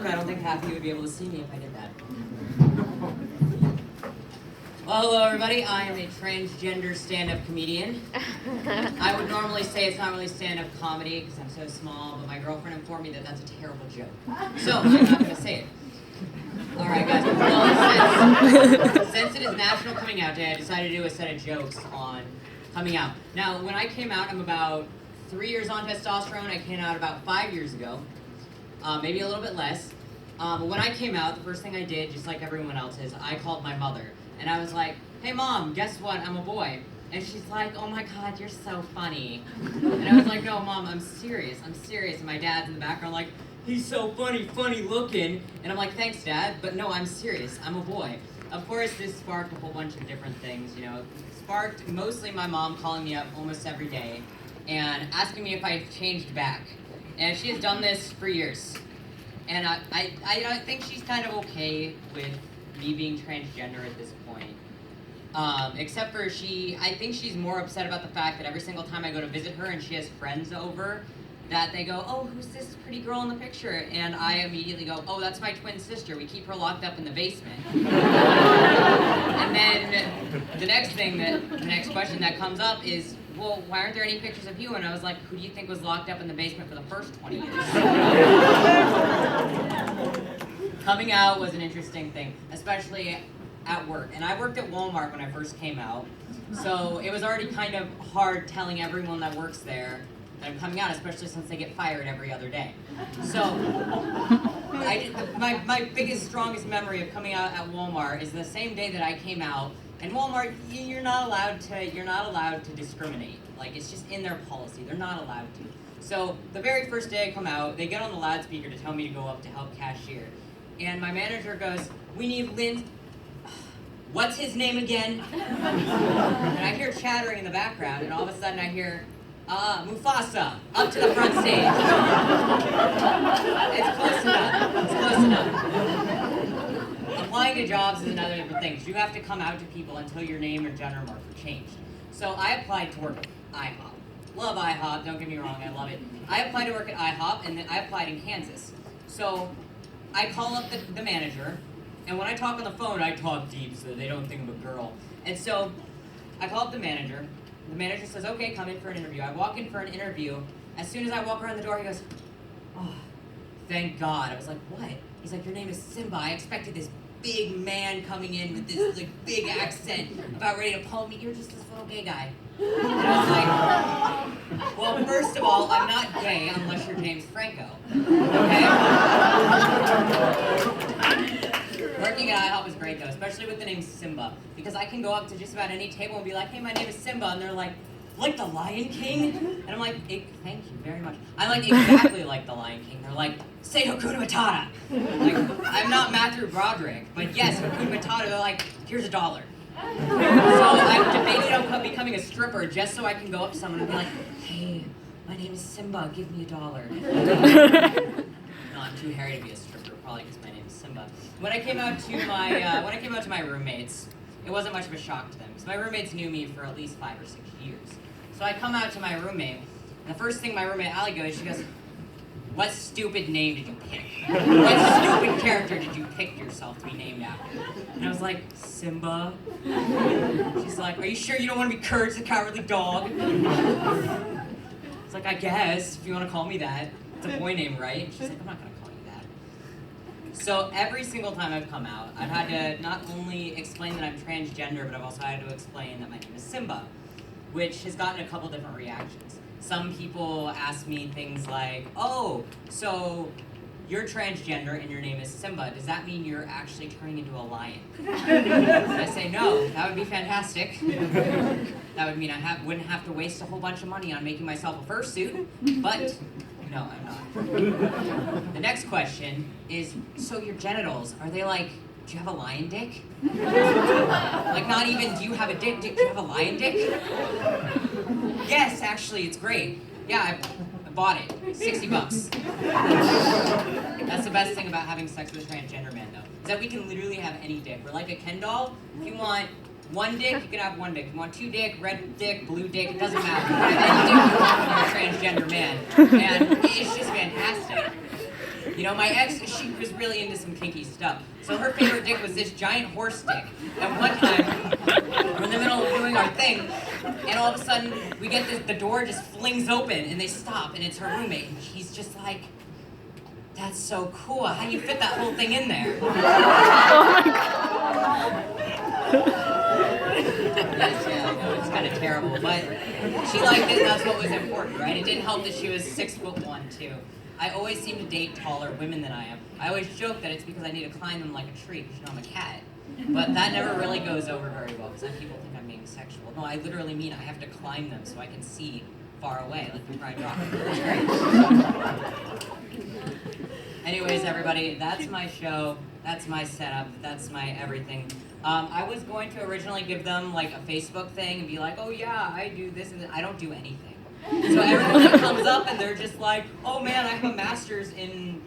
around, I don't think half of you would be able to see me if I did that. Well, hello everybody, I am a transgender stand-up comedian. I would normally say it's not really stand-up comedy because I'm so small, but my girlfriend informed me that that's a terrible joke. So, I'm not going to say it. Alright guys, well, since it is National Coming Out Day, I decided to do a set of jokes on coming out. Now, when I came out, I'm about 3 years on testosterone. I came out about 5 years ago, maybe a little bit less. But when I came out, the first thing I did, just like everyone else is, I called my mother. And I was like, hey mom, guess what, I'm a boy. And she's like, oh my god, you're so funny. And I was like, no mom, I'm serious. And my dad's in the background like, he's so funny looking. And I'm like, thanks dad, but no, I'm serious, I'm a boy. Of course, this sparked a whole bunch of different things, you know. It sparked mostly my mom calling me up almost every day and asking me if I changed back. And she has done this for years. And I think she's kind of okay with me being transgender at this point. Except for I think she's more upset about the fact that every single time I go to visit her and she has friends over, that they go, oh, who's this pretty girl in the picture? And I immediately go, oh, that's my twin sister. We keep her locked up in the basement. And then the next question that comes up is, well, why aren't there any pictures of you? And I was like, who do you think was locked up in the basement for the first 20 years? Coming out was an interesting thing, especially at work. And I worked at Walmart when I first came out. So it was already kind of hard telling everyone that works there that I'm coming out, especially since they get fired every other day. So my biggest, strongest memory of coming out at Walmart is the same day that I came out. And Walmart, you're not allowed to discriminate. Like, it's just in their policy. They're not allowed to. So the very first day I come out, they get on the loudspeaker to tell me to go up to help cashier. And my manager goes, we need Lynn. What's his name again? And I hear chattering in the background, and all of a sudden I hear, Mufasa, up to the front stage. It's close enough. Applying to jobs is another different thing. You have to come out to people until your name or gender marker changed. So I applied to work at IHOP. Love IHOP, don't get me wrong, I love it. I applied to work at IHOP, and then I applied in Kansas. So I call up the manager, and when I talk on the phone, I talk deep so they don't think I'm a girl. And so I call up the manager says, okay, come in for an interview. I walk in for an interview. As soon as I walk around the door, he goes, oh, thank God. I was like, what? He's like, your name is Simba. I expected this big man coming in with this like big accent about ready to pull me. You're just this little gay guy. And I was like, well, first of all, I'm not gay unless your name's Franco. Okay? Working at IHOP is great though, especially with the name Simba, because I can go up to just about any table and be like, hey, my name is Simba, and they're like the Lion King? And I'm like, thank you very much. I'm like exactly like the Lion King. They're like, say Hakuna Matata. Like, I'm not Matthew Broderick, but yes, Hakuna Matata. They're like, here's $1. So I've debated on becoming a stripper just so I can go up to someone and be like, hey, my name is Simba, give me $1. No, I'm too hairy to be a stripper, probably because my name is Simba. When I came out to my roommates, it wasn't much of a shock to them, because my roommates knew me for at least 5 or 6 years. So I come out to my roommate, and the first thing my roommate Allie goes, she goes, what stupid name did you pick? What stupid character did you pick yourself to be named after? And I was like, Simba. She's like, are you sure you don't want to be Courage the Cowardly Dog? It's like, I guess, if you want to call me that. It's a boy name, right? She's like, I'm not going to call you that. So every single time I've come out, I've had to not only explain that I'm transgender, but I've also had to explain that my name is Simba, which has gotten a couple different reactions. Some people ask me things like, oh, so you're transgender and your name is Simba. Does that mean you're actually turning into a lion? And I say, no, that would be fantastic. That would mean I wouldn't have to waste a whole bunch of money on making myself a fursuit, but no, I'm not. The next question is, so your genitals, are they like, do you have a lion dick? Like, not even, do you have a dick? Do you have a lion dick? Yes, actually, it's great. Yeah, I bought it. $60. That's the best thing about having sex with a transgender man, though, is that we can literally have any dick. We're like a Ken doll. If you want one dick, you can have one dick. If you want 2 dick, red dick, blue dick, it doesn't matter. You can have any dick you want from a transgender man. And it's just fantastic. You know, my ex, she was really into some kinky stuff. So her favorite dick was this giant horse dick. And one time, we're in the middle of doing our thing, and all of a sudden, we get this, the door just flings open, and they stop, and it's her roommate, and she's just like, "That's so cool. How you fit that whole thing in there?" Oh my God. Yes, yeah, I know, it's kind of terrible, but she liked it, that's what was important, right? It didn't help that she was 6'1", too. I always seem to date taller women than I am. I always joke that it's because I need to climb them like a tree, because you know I'm a cat. But that never really goes over very well, because then people think I'm being sexual. No, I literally mean I have to climb them so I can see far away, like the Pride Rock. It's great. Anyways, everybody, that's my show, that's my setup, that's my everything. I was going to originally give them like a Facebook thing and be like, "Oh yeah, I do this and that." I don't do anything. So everyone that comes up and they're just like, "Oh man, I have a master's in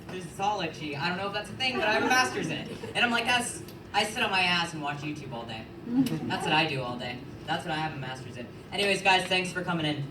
physiology." I don't know if that's a thing, but I have a master's in it. And I'm like, I sit on my ass and watch YouTube all day. That's what I do all day. That's what I have a master's in. Anyways, guys, thanks for coming in.